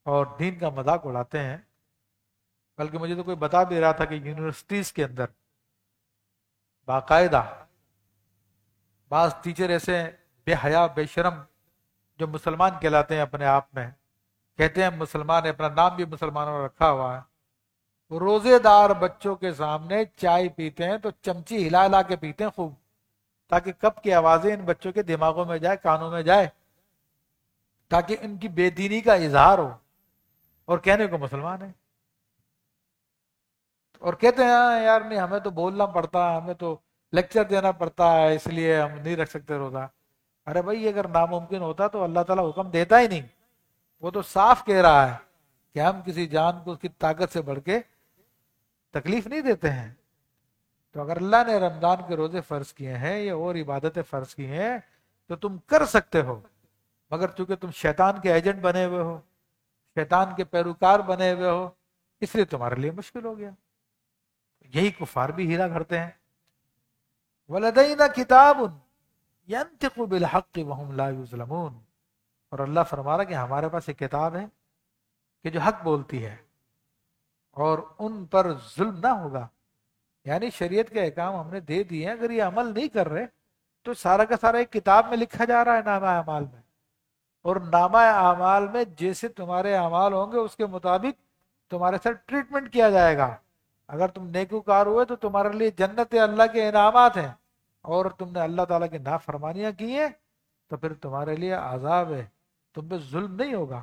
اور دین کا مذاق اڑاتے ہیں۔ بلکہ مجھے تو کوئی بتا بھی رہا تھا کہ یونیورسٹیز کے اندر باقاعدہ بعض ٹیچر ایسے بے حیا بے شرم جو مسلمان کہلاتے ہیں اپنے آپ میں، کہتے ہیں مسلمان، اپنا نام بھی مسلمانوں نے رکھا ہوا ہے، روزے دار بچوں کے سامنے چائے پیتے ہیں تو چمچی ہلا ہلا کے پیتے ہیں خوب، تاکہ کپ کی آوازیں ان بچوں کے دماغوں میں جائے، کانوں میں جائے، تاکہ ان کی بے دینی کا اظہار ہو، اور کہنے کو مسلمان ہے، اور کہتے ہیں ہاں یار نہیں ہمیں تو بولنا پڑتا ہے، ہمیں تو لیکچر دینا پڑتا ہے، اس لیے ہم نہیں رکھ سکتے روزہ۔ ارے بھائی اگر ناممکن ہوتا تو اللہ تعالیٰ حکم دیتا ہی نہیں، وہ تو صاف کہہ رہا ہے کہ ہم کسی جان کو اس کی طاقت سے بڑھ کے تکلیف نہیں دیتے ہیں۔ تو اگر اللہ نے رمضان کے روزے فرض کیے ہیں یا اور عبادتیں فرض کی ہیں تو تم کر سکتے ہو، مگر چونکہ تم شیطان کے ایجنٹ بنے ہوئے ہو، شیطان کے پیروکار بنے ہوئے ہو، اس لیے تمہارے لیے مشکل ہو گیا۔ یہی کفار بھی ہیلا کرتے ہیں۔ وَلَدَيْنَا كِتَابٌ يَنْطِقُ بِالْحَقِّ وَهُمْ لَا يُظْلَمُونَ۔ اور اللہ فرما رہا کہ ہمارے پاس ایک کتاب ہے کہ جو حق بولتی ہے اور ان پر ظلم نہ ہوگا۔ یعنی شریعت کے احکام ہم نے دے دیے ہیں، اگر یہ عمل نہیں کر رہے تو سارا کا سارا ایک کتاب میں لکھا جا رہا ہے نامہ اعمال میں، اور نامہ اعمال میں جیسے تمہارے اعمال ہوں گے اس کے مطابق تمہارے ساتھ ٹریٹمنٹ کیا جائے گا۔ اگر تم نیکوکار ہوئے تو تمہارے لیے جنت اللہ کے انعامات ہیں، اور تم نے اللہ تعالیٰ کی نافرمانیاں کی ہیں تو پھر تمہارے لیے عذاب ہے، تم پہ ظلم نہیں ہوگا،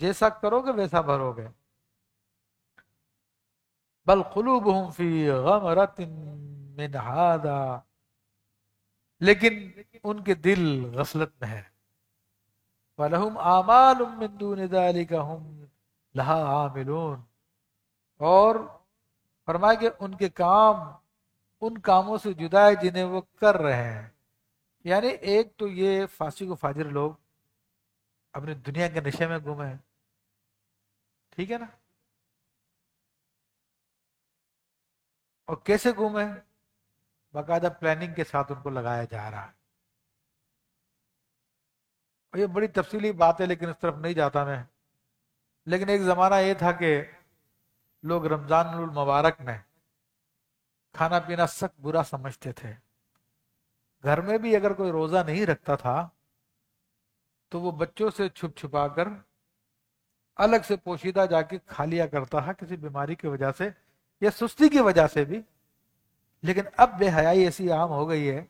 جیسا کرو گے ویسا بھرو گے۔ بل قلوبہم فی غمرۃ من ھذا، لیکن ان کے دل غفلت میں ہے۔ وَلَهُمْ آمَالٌ مِّن دُونِ ذَلِكَ هُمْ لَهَا عَامِلُونَ، اور فرمایا کہ ان کے کام ان کاموں سے جدا ہے جنہیں وہ کر رہے ہیں۔ یعنی ایک تو یہ فاسق و فاجر لوگ اپنی دنیا کے نشے میں گم ہیں، ٹھیک ہے نا، اور کیسے گم ہیں؟ باقاعدہ پلاننگ کے ساتھ ان کو لگایا جا رہا ہے۔ اور یہ بڑی تفصیلی بات ہے لیکن اس طرف نہیں جاتا میں، لیکن ایک زمانہ یہ تھا کہ لوگ رمضان المبارک میں کھانا پینا سخت برا سمجھتے تھے، گھر میں بھی اگر کوئی روزہ نہیں رکھتا تھا تو وہ بچوں سے چھپ چھپا کر الگ سے پوشیدہ جا کے کھا لیا کرتا ہے، کسی بیماری کی وجہ سے یا سستی کی وجہ سے بھی۔ لیکن اب بے حیائی ایسی عام ہو گئی ہے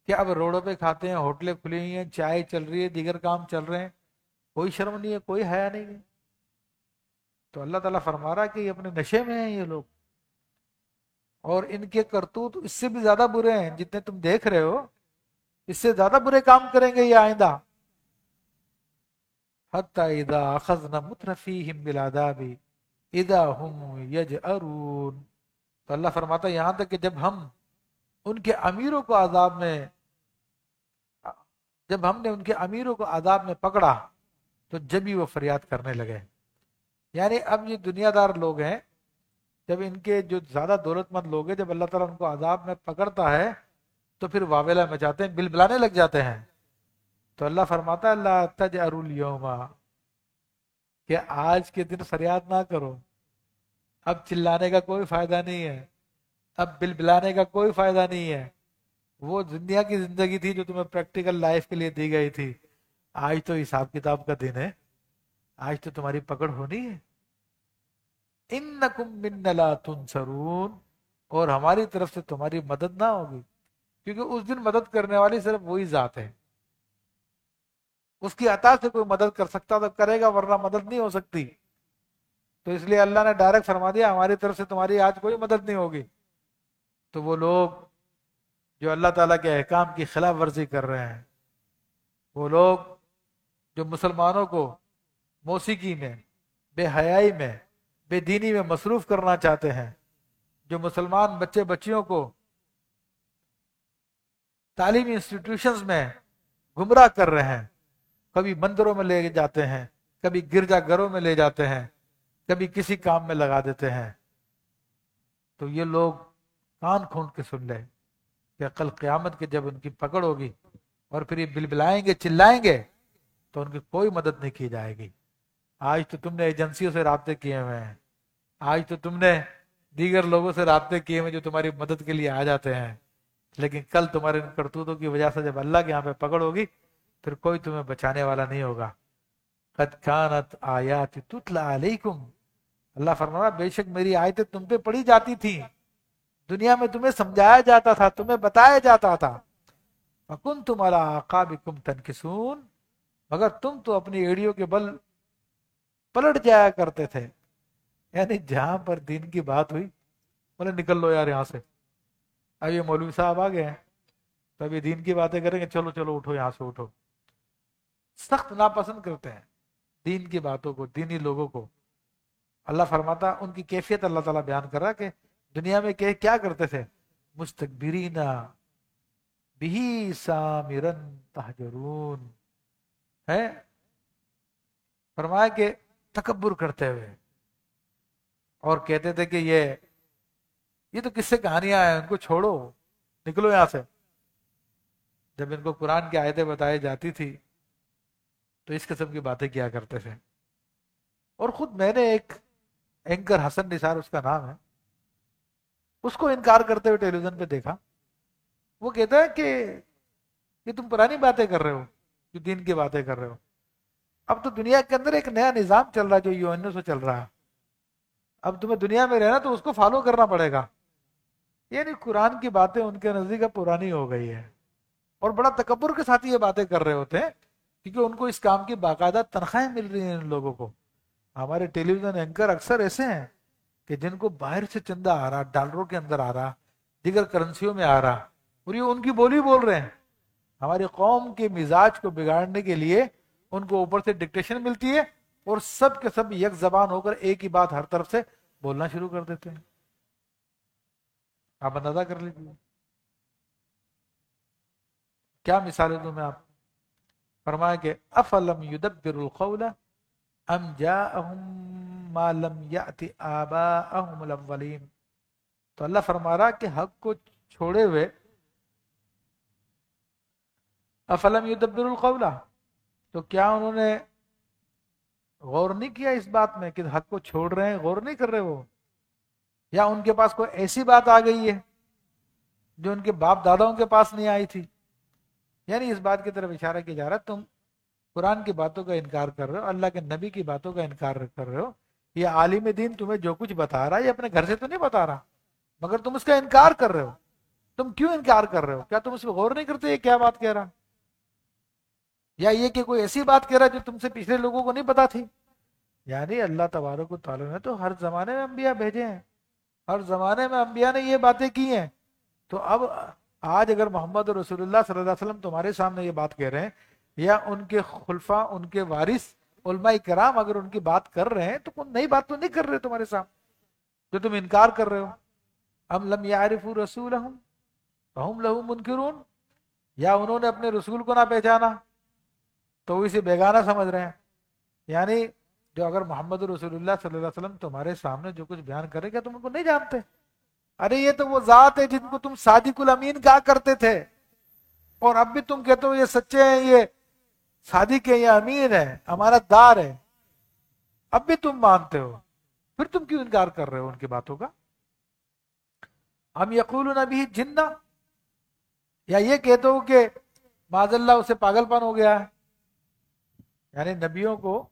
کہ اب روڈوں پہ کھاتے ہیں، ہوٹلیں کھلی ہوئی ہیں، چائے چل رہی ہے، دیگر کام چل رہے ہیں، کوئی شرم نہیں ہے، کوئی حیا نہیں ہے۔ تو اللہ تعالیٰ فرما رہا ہے کہ یہ اپنے نشے میں ہیں یہ لوگ، اور ان کے کرتوت اس سے بھی زیادہ برے ہیں جتنے تم دیکھ رہے ہو، اس سے زیادہ برے کام کریں گے یہ آئندہ۔ حتی اذا اخذنا مترفیہم بالعذاب اذا ہم یجأرون۔ تو اللہ فرماتا ہے یہاں تک کہ ان کے امیروں کو عذاب میں جب ہم نے ان کے امیروں کو عذاب میں پکڑا تو جب ہی وہ فریاد کرنے لگے۔ یعنی اب یہ دنیا دار لوگ ہیں، جب ان کے جو زیادہ دولت مند لوگ ہیں، جب اللہ تعالیٰ ان کو عذاب میں پکڑتا ہے تو پھر واویلا مچاتے ہیں، بل بلانے لگ جاتے ہیں۔ تو اللہ فرماتا ہے لا تجأروا اليوم، کہ آج کے دن فریاد نہ کرو، اب چلانے کا کوئی فائدہ نہیں ہے، اب بل بلانے کا کوئی فائدہ نہیں ہے۔ وہ دنیا کی زندگی تھی جو تمہیں پریکٹیکل لائف کے لیے دی گئی تھی، آج تو حساب کتاب کا دن ہے، آج تو تمہاری پکڑ ہونی ہے۔ انکم منا لا تنصرون، اور ہماری طرف سے تمہاری مدد نہ ہوگی، کیونکہ اس دن مدد کرنے والی صرف وہی ذات ہے۔ اس کی عطا سے کوئی مدد کر سکتا تو کرے گا، ورنہ مدد نہیں ہو سکتی۔ تو اس لیے اللہ نے ڈائریکٹ فرما دیا ہماری طرف سے تمہاری آج کوئی مدد نہیں ہوگی۔ تو وہ لوگ جو اللہ تعالیٰ کے احکام کی خلاف ورزی کر رہے ہیں، وہ لوگ جو مسلمانوں کو موسیقی میں، بے حیائی میں، بے دینی میں مصروف کرنا چاہتے ہیں، جو مسلمان بچے بچیوں کو تعلیمی انسٹیٹیوشنز میں گمراہ کر رہے ہیں، کبھی مندروں میں لے جاتے ہیں، کبھی گرجا گھروں میں لے جاتے ہیں، کبھی کسی کام میں لگا دیتے ہیں، تو یہ لوگ کان کھول کے سن لیں کہ کل قیامت کے جب ان کی پکڑ ہوگی اور پھر یہ بلبلائیں گے، چلائیں گے، تو ان کی کوئی مدد نہیں کی جائے گی۔ آج تو تم نے ایجنسیوں سے رابطے کیے ہوئے ہیں، آج تو تم نے دیگر لوگوں سے رابطے کیے ہوئے جو تمہاری مدد کے لیے آ جاتے ہیں، لیکن کل تمہارے ان کرتوتوں کی وجہ سے جب اللہ کے یہاں پہ پکڑ ہوگی پھر کوئی تمہیں بچانے والا نہیں ہوگا۔ قد کانت آیات تتلی علیکم، اللہ فرمایا بے شک میری آیتیں تم پہ پڑھی جاتی تھیں، دنیا میں تمہیں سمجھایا جاتا تھا، تمہیں بتایا جاتا تھا۔ فکنتم علی اعقابکم تنکسون، مگر تم تو اپنی ایڑیوں کے بل پلٹ جایا کرتے تھے۔ یعنی جہاں پر دین کی بات ہوئی بولے نکل لو یار یہاں سے، اب یہ مولوی صاحب آ گئے ہیں تو ابھی دین کی باتیں کریں گے، چلو چلو اٹھو یہاں سے اٹھو۔ سخت ناپسند کرتے ہیں دین کی باتوں کو، دینی لوگوں کو۔ اللہ فرماتا ان کی کیفیت اللہ تعالیٰ بیان کر رہا کہ دنیا میں کیا کرتے تھے، مستکبرین بہی سامرن تہجرون، ہے فرمایا کہ تکبر کرتے ہوئے، اور کہتے تھے کہ یہ تو کس سے کہانیاں ہیں، ان کو چھوڑو، نکلو یہاں سے۔ جب ان کو قرآن کی آیتیں بتائی جاتی تھی تو اس قسم کی باتیں کیا کرتے تھے۔ اور خود میں نے ایک اینکر حسن نثار اس کا نام ہے، اس کو انکار کرتے ہوئے ٹیلی ویژن پہ دیکھا۔ وہ کہتا ہے کہ یہ تم پرانی باتیں کر رہے ہو، جو دین کی باتیں کر رہے ہو، اب تو دنیا کے اندر ایک نیا نظام چل رہا ہے جو یو سے چل رہا ہے، اب تمہیں دنیا میں رہنا تو اس کو فالو کرنا پڑے گا۔ یعنی قرآن کی باتیں ان کے نزدیک پرانی ہو گئی ہے، اور بڑا تکبر کے ساتھ یہ باتیں کر رہے ہوتے ہیں، کیونکہ ان کو اس کام کی باقاعدہ تنخواہیں مل رہی ہیں ان لوگوں کو۔ ہمارے ٹیلی ویژن اینکر اکثر ایسے ہیں کہ جن کو باہر سے چندہ آ رہا، ڈالروں کے اندر آ رہا، دیگر کرنسیوں میں آ رہا، اور یہ ان کی بولی بول رہے ہیں۔ ہماری قوم کے مزاج کو بگاڑنے کے لیے ان کو اوپر سے ڈکٹیشن ملتی ہے، اور سب کے سب یک زبان ہو کر ایک ہی بات ہر طرف سے بولنا شروع کر دیتے ہیں۔ آپ اندازہ کر لیجیے کیا مثالیں دوں میں آپ کو۔ فرمایا کہ افلم یدبر القول ام جاءہم ما لم یأت آباءہم الاولین۔ تو اللہ فرما رہا کہ حق کو چھوڑے ہوئے افلم یدبر القول، تو کیا انہوں نے غور نہیں کیا اس بات میں کہ حق کو چھوڑ رہے ہیں، غور نہیں کر رہے وہ، یا ان کے پاس کوئی ایسی بات آ گئی ہے جو ان کے باپ داداؤں کے پاس نہیں آئی تھی. یعنی اس بات کی طرف اشارہ کیا جا رہا ہے تم قرآن کی باتوں کا انکار کر رہے ہو, اللہ کے نبی کی باتوں کا انکار کر رہے ہو. یہ عالم دین تمہیں جو کچھ بتا رہا ہے یہ اپنے گھر سے تو نہیں بتا رہا, مگر تم اس کا انکار کر رہے ہو. تم کیوں انکار کر رہے ہو؟ کیا تم اس پہ غور نہیں کرتے یہ کیا بات کہہ رہا, یا یہ کہ کوئی ایسی بات کہہ رہا جو تم سے پچھلے لوگوں کو نہیں پتا تھی؟ یعنی اللہ تبارک و تعالیٰ نے تو ہر زمانے میں انبیاء بھیجے ہیں, ہر زمانے میں انبیاء نے یہ باتیں کی ہیں. تو اب آج اگر محمد رسول اللہ صلی اللہ علیہ وسلم تمہارے سامنے یہ بات کہہ رہے ہیں, یا ان کے خلفاء, ان کے وارث علماء کرام اگر ان کی بات کر رہے ہیں, تو کوئی نئی بات تو نہیں کر رہے تمہارے سامنے جو تم انکار کر رہے ہو. ام لم یعرفوا رسولہم فہم لہ منکرون, یا انہوں نے اپنے رسول کو نہ پہچانا تو وہ اسے بیگانہ سمجھ رہے ہیں. یعنی جو اگر محمد رسول اللہ صلی اللہ علیہ وسلم تمہارے سامنے جو کچھ بیان کرے گا تم ان کو نہیں جانتے؟ ارے یہ تو وہ ذات ہے جن کو تم صادق الامین کہا کرتے تھے, اور اب بھی تم کہتے ہو یہ سچے ہیں, یہ صادق ہے, یہ امین ہے, امانت دار ہے, اب بھی تم مانتے ہو, پھر تم کیوں انکار کر رہے ہو ان کی باتوں کا؟ ہم یقولون بھی جنہ, یا یہ کہتے ہو کہ معاذ اللہ اسے پاگل پن ہو گیا ہے. یعنی نبیوں کو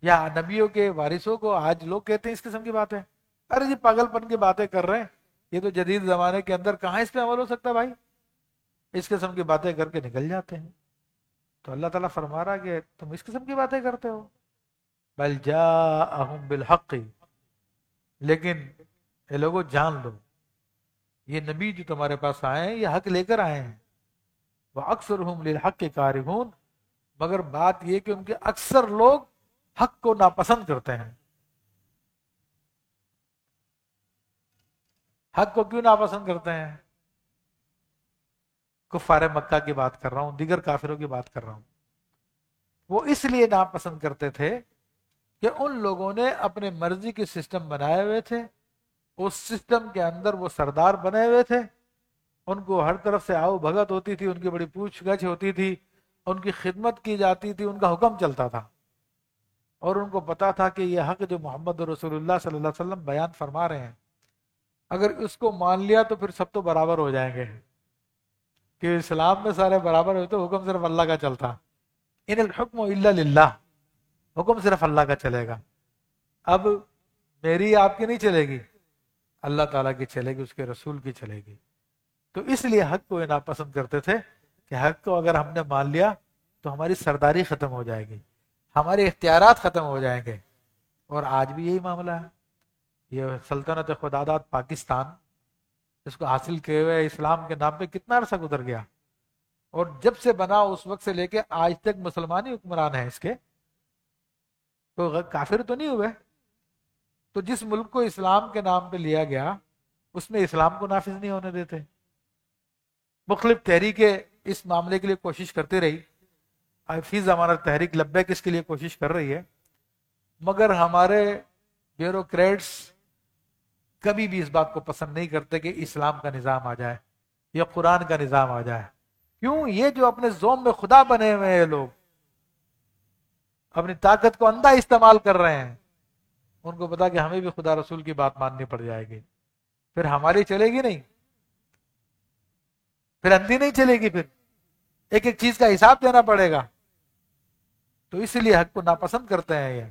یا نبیوں کے وارثوں کو آج لوگ کہتے ہیں اس قسم کی باتیں, ارے جی پاگل پن کی باتیں کر رہے ہیں, یہ تو جدید زمانے کے اندر کہاں اس پہ عمل ہو سکتا بھائی, اس قسم کی باتیں کر کے نکل جاتے ہیں. تو اللہ تعالیٰ فرما رہا کہ تم اس قسم کی باتیں کرتے ہو. بل جاءہم بالحق, لیکن اے لوگوں جان لو یہ نبی جو تمہارے پاس آئے ہیں یہ حق لے کر آئے ہیں. وَأَكْثَرُهُمْ لِلْحَقِّ كَارِهُونَ, مگر بات یہ کہ ان کے اکثر لوگ حق کو ناپسند کرتے ہیں. حق کو کیوں ناپسند کرتے ہیں؟ کفار مکہ کی بات کر رہا ہوں, دیگر کافروں کی بات کر رہا ہوں. وہ اس لیے ناپسند کرتے تھے کہ ان لوگوں نے اپنے مرضی کے سسٹم بنائے ہوئے تھے, اس سسٹم کے اندر وہ سردار بنے ہوئے تھے, ان کو ہر طرف سے آؤ بھگت ہوتی تھی, ان کی بڑی پوچھ گچھ ہوتی تھی, ان کی خدمت کی جاتی تھی, ان کا حکم چلتا تھا, اور ان کو پتا تھا کہ یہ حق جو محمد رسول اللہ صلی اللہ علیہ وسلم بیان فرما رہے ہیں اگر اس کو مان لیا تو پھر سب تو برابر ہو جائیں گے, کہ اسلام میں سارے برابر ہوتے, حکم صرف اللہ کا چلتا. ان الحکم الا للہ, حکم صرف اللہ کا چلے گا. اب میری آپ کی نہیں چلے گی, اللہ تعالیٰ کی چلے گی, اس کے رسول کی چلے گی. تو اس لیے حق کو ناپسند کرتے تھے کہ حق کو اگر ہم نے مان لیا تو ہماری سرداری ختم ہو جائے گی, ہمارے اختیارات ختم ہو جائیں گے. اور آج بھی یہی معاملہ ہے. یہ سلطنت خداداد پاکستان, اس کو حاصل کیے ہوئے اسلام کے نام پہ کتنا عرصہ گزر گیا, اور جب سے بنا اس وقت سے لے کے آج تک مسلمان ہی حکمران ہیں اس کے, تو کافر تو نہیں ہوئے. تو جس ملک کو اسلام کے نام پہ لیا گیا اس میں اسلام کو نافذ نہیں ہونے دیتے. مختلف تحریکیں اس معاملے کے لیے کوشش کرتی رہی, فی زمانہ تحریک لبیک اس کے لیے کوشش کر رہی ہے, مگر ہمارے بیوروکریٹس کبھی بھی اس بات کو پسند نہیں کرتے کہ اسلام کا نظام آ جائے یا قرآن کا نظام آ جائے. کیوں؟ یہ جو اپنے زوم میں خدا بنے ہوئے ہیں لوگ, اپنی طاقت کو اندھا استعمال کر رہے ہیں, ان کو پتا کہ ہمیں بھی خدا رسول کی بات ماننی پڑ جائے گی, پھر ہماری چلے گی نہیں, پھر اندھی نہیں چلے گی, پھر ایک ایک چیز کا حساب دینا پڑے گا. تو اس لیے حق کو ناپسند کرتے ہیں. یہ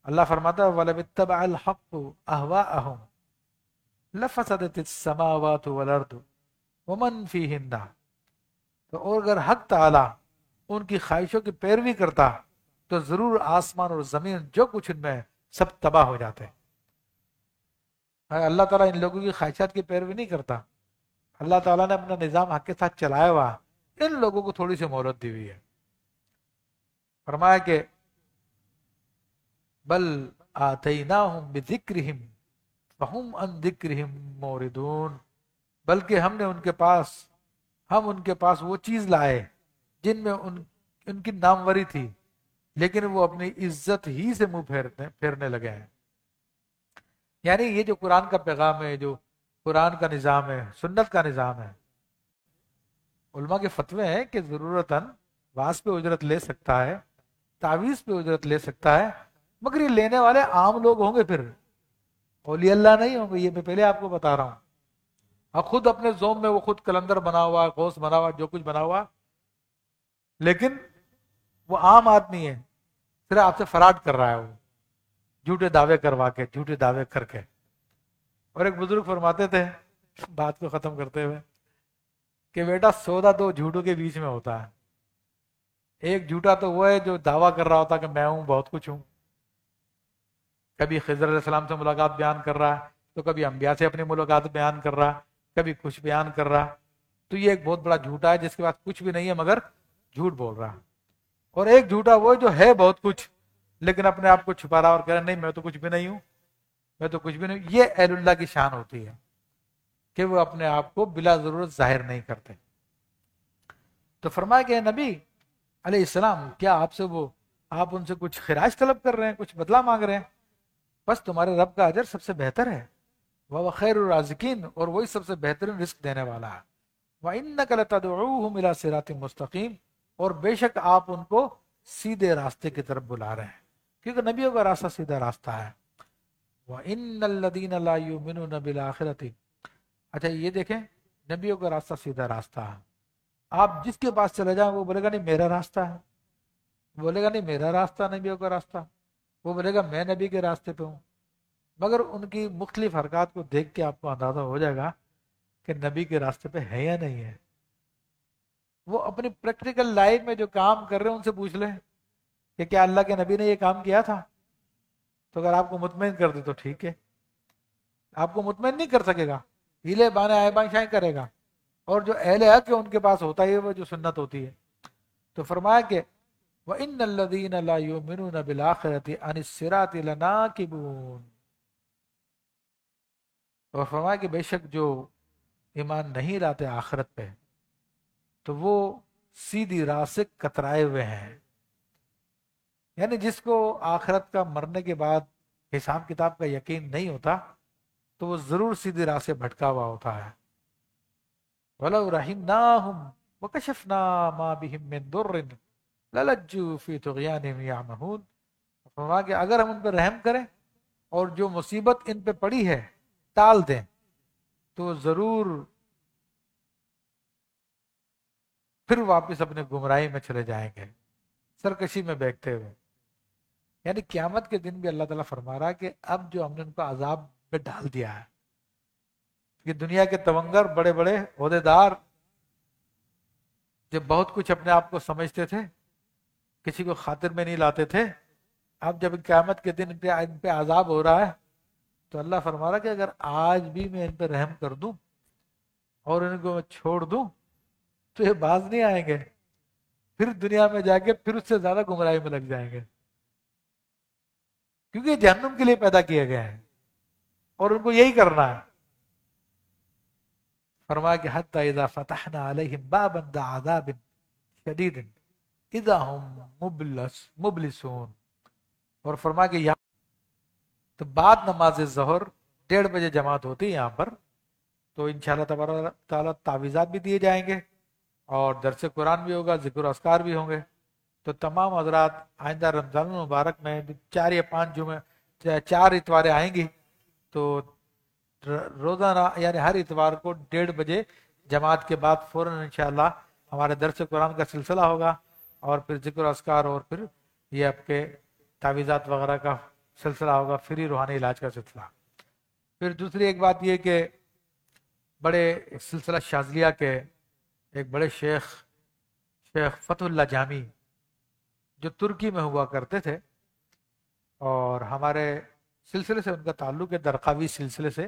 اللہ فرماتا ہے وَلَوِ اتَّبَعَ الْحَقُّ أَهْوَاءَهُمْ لَفَسَدَتِ السَّمَاوَاتُ وَالْأَرْضُ وَمَنْ فِيهِنَّ, تو اور اگر حق تعالی ان کی خواہشوں کی پیروی کرتا تو ضرور آسمان اور زمین جو کچھ ان میں سب تباہ ہو جاتے. اللہ تعالیٰ ان لوگوں کی خواہشات کی پیروی نہیں کرتا. اللہ تعالیٰ نے اپنا نظام حق کے ساتھ چلایا ہوا, ان لوگوں کو تھوڑی سی مہلت دی ہوئی ہے. فرمایا کہ بل آتیناہم بذکرہم فہم عن ذکرہم موردون, بلکہ ہم نے ان کے پاس وہ چیز لائے جن میں ان کی ناموری تھی, لیکن وہ اپنی عزت ہی سے منہ پھیرنے لگے ہیں. یعنی یہ جو قرآن کا پیغام ہے, جو قرآن کا نظام ہے, سنت کا نظام ہے, علماء کے فتوے ہیں کہ ضرورتاً واس پہ اجرت لے سکتا ہے, تعویذ پہ اجرت لے سکتا ہے, مگر یہ لینے والے عام لوگ ہوں گے, پھر اولیاء اللہ نہیں ہوں گے. یہ میں پہلے آپ کو بتا رہا ہوں, اور خود اپنے زوم میں وہ خود کلندر بنا ہوا، غوث بنا ہوا، جو کچھ بنا ہوا، لیکن وہ عام آدمی ہے، صرف آپ سے فراڈ کر رہا ہے، وہ جھوٹے دعوے کروا کے، جھوٹے دعوے کر کے۔ اور ایک بزرگ فرماتے تھے بات کو ختم کرتے ہوئے کہ بیٹا سودا دو جھوٹوں کے بیچ میں ہوتا ہے، ایک جھوٹا تو وہ ہے جو دعویٰ کر رہا ہوتا کہ میں ہوں، بہت کچھ ہوں، کبھی خضر علیہ السلام سے ملاقات بیان کر رہا ہے، تو کبھی انبیاء سے اپنی ملاقات بیان کر رہا، کبھی کچھ بیان کر رہا، تو یہ ایک بہت بڑا جھوٹا ہے جس کے پاس کچھ بھی نہیں ہے مگر جھوٹ بول رہا۔ اور ایک جھوٹا وہ جو ہے بہت کچھ لیکن اپنے آپ کو چھپا رہا اور کہہ رہا نہیں میں تو کچھ بھی نہیں ہوں، میں تو کچھ بھی نہیں ہوں۔ یہ اہل اللہ کی شان ہوتی ہے کہ وہ اپنے آپ کو بلا ضرورت ظاہر نہیں کرتے۔ تو فرمایا کہ نبی علیہ السلام کیا آپ ان سے کچھ خراج طلب کر رہے ہیں، کچھ بدلہ مانگ رہے ہیں؟ بس تمہارے رب کا اجر سب سے بہتر ہے، وہ خیر الرازقین، اور وہی سب سے بہترین رزق دینے والا ہے۔ وَإِنَّكَ لَتَدْعُوهُمْ إِلَىٰ صِرَاطٍ مُسْتَقِيمٍ، اور بے شک آپ ان کو سیدھے راستے کی طرف بلا رہے ہیں، کیونکہ نبیوں کا راستہ سیدھا راستہ ہے۔ وَإِنَّ الَّذِينَ لَا يُؤْمِنُونَ بِالْآخِرَةِ، اچھا یہ دیکھیں نبیوں کا راستہ سیدھا راستہ ہے، آپ جس کے پاس چلے جائیں وہ بولے گا نہیں میرا راستہ ہے، بولے گا نہیں میرا راستہ نبیوں کا راستہ، وہ بولے گا میں نبی کے راستے پہ ہوں۔ مگر ان کی مختلف حرکات کو دیکھ کے آپ کو اندازہ ہو جائے گا کہ نبی کے راستے پہ ہے یا نہیں ہے۔ وہ اپنی پریکٹیکل لائف میں جو کام کر رہے ہیں ان سے پوچھ لیں کہ کیا اللہ کے نبی نے یہ کام کیا تھا، تو اگر آپ کو مطمئن کر دے تو ٹھیک ہے، آپ کو مطمئن نہیں کر سکے گا، ہیلے بانے آئے بائیں کرے گا۔ اور جو اہل حق ہے ان کے پاس ہوتا ہے وہ جو سنت ہوتی ہے۔ تو فرمایا کہ وَإِنَّ الَّذِينَ لَا يُؤْمِنُونَ بِالْآخِرَةِ عَنِ الصِّرَاطِ لَنَاكِبُونَ، اور فرمایا کہ بے شک جو ایمان نہیں لاتے آخرت پہ تو وہ سیدھی راہ سے کترائے ہوئے ہیں، یعنی جس کو آخرت کا مرنے کے بعد حساب کتاب کا یقین نہیں ہوتا تو وہ ضرور سیدھی راہ سے بھٹکا ہوا ہوتا ہے۔ وَلَوْ رَحِمْنَاهُمْ وَكَشَفْنَا مَا بِهِمْ مِنْ ضُرٍّ لَلَجُّوا فِي طُغْيَانِهِمْ يَعْمَهُونَ، فرمایا کہ اگر ہم ان پہ رحم کریں اور جو مصیبت ان پہ پڑی ہے ٹال دیں تو ضرور پھر واپس اپنے گمراہی میں چلے جائیں گے، سرکشی میں بیٹھتے ہوئے۔ یعنی قیامت کے دن بھی اللہ تعالیٰ فرما رہا ہے کہ اب جو ہم نے ان کو عذاب میں ڈال دیا ہے، یہ دنیا کے تونگر بڑے بڑے عہدے دار جو بہت کچھ اپنے آپ کو سمجھتے تھے، کسی کو خاطر میں نہیں لاتے تھے، اب جب قیامت کے دن ان پہ عذاب ہو رہا ہے تو اللہ فرما رہا ہے کہ اگر آج بھی میں ان پہ رحم کر دوں اور ان کو میں چھوڑ دوں تو یہ باز نہیں آئیں گے، پھر دنیا میں جا کے پھر اس سے زیادہ گمراہی میں لگ جائیں گے، کیونکہ یہ جہنم کے لیے پیدا کیے گئے ہیں اور ان کو یہی کرنا ہے۔ فرمایا کہ حتی اذا فتحنا علیہم بابا ذا عذاب شدید اذا ہم مبلسون، اور فرمایا کہ یہاں تو بعد نماز ظہر 1:30 بجے جماعت ہوتی ہے یہاں پر، تو انشاءاللہ تبارک تعالیٰ تعویذات بھی دیے جائیں گے اور درس قرآن بھی ہوگا، ذکر و اذکار بھی ہوں گے۔ تو تمام حضرات آئندہ رمضان المبارک میں 4 یا 5 جمعے 4 اتواریں آئیں گی تو روزانہ یعنی ہر اتوار کو 1:30 بجے جماعت کے بعد فوراً انشاءاللہ ہمارے درس قرآن کا سلسلہ ہوگا، اور پھر ذکر و اذکار، اور پھر یہ آپ کے تعویذات وغیرہ کا سلسلہ ہوگا، فری روحانی علاج کا سلسلہ۔ پھر دوسری ایک بات یہ کہ بڑے سلسلہ شاذلیہ کے ایک بڑے شیخ فتح اللہ جامی جو ترکی میں ہوا کرتے تھے، اور ہمارے سلسلے سے ان کا تعلق ہے درقاوی سلسلے سے،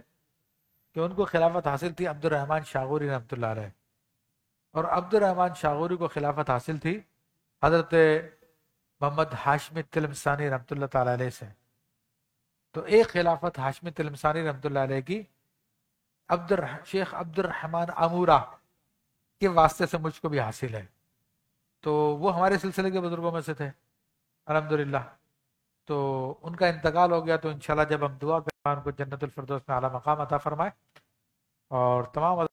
کہ ان کو خلافت حاصل تھی عبد الرحمن شاغوری رحمۃ اللہ علیہ، اور عبد الرحمن شاغوری کو خلافت حاصل تھی حضرت محمد ہاشمی تلمسانی رحمۃ اللہ تعالی علیہ سے۔ تو ایک خلافت ہاشمی تلمسانی رحمۃ اللہ علیہ کی شیخ عبد الرحمن امورہ کے واسطے سے مجھ کو بھی حاصل ہے، تو وہ ہمارے سلسلے کے بزرگوں میں سے تھے الحمدللہ۔ تو ان کا انتقال ہو گیا، تو انشاءاللہ جب ہم دعا کریں ان کو جنت الفردوس میں اعلیٰ مقام عطا فرمائے، اور تمام